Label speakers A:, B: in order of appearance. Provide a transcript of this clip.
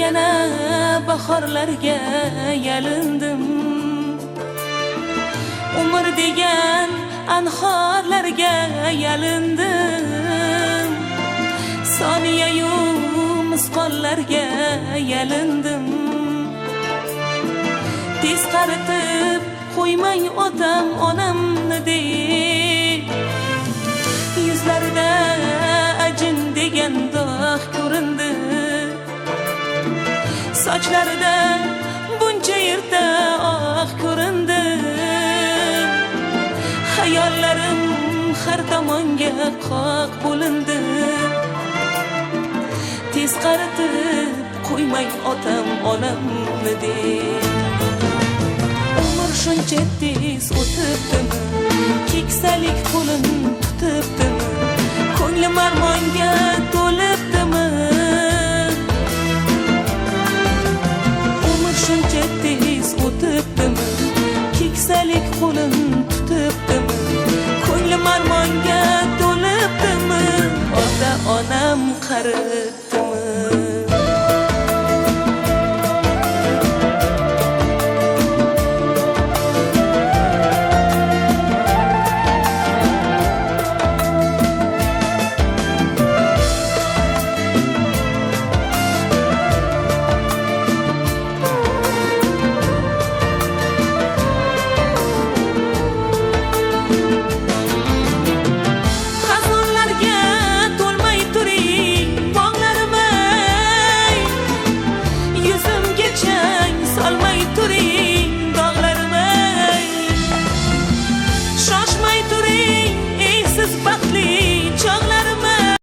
A: yana bahorlarga yalindim. Umr degan anhorlarga yalindim. Soniyayu misqollarga yalindim. Tez qaritib qo'ymang otam onamni deb, yuzlarida ajin degan dog' ko'rindi. Sochlarida buncha yerda oq ko'rindi. Hayollarim har tomonga qoq bo'lindi. Tez qaritib qo'ymang otam onamni deb. Umr shuncha tez o'tibdimi, keksalik qo'lim tutibdimi, ko'nglim armonga to'libdimi? Umr shuncha tez o'tibdimi, keksalik qo'lim tutibdimi, ko'nglim armonga to'libdimi? Ota onam qaribdimi?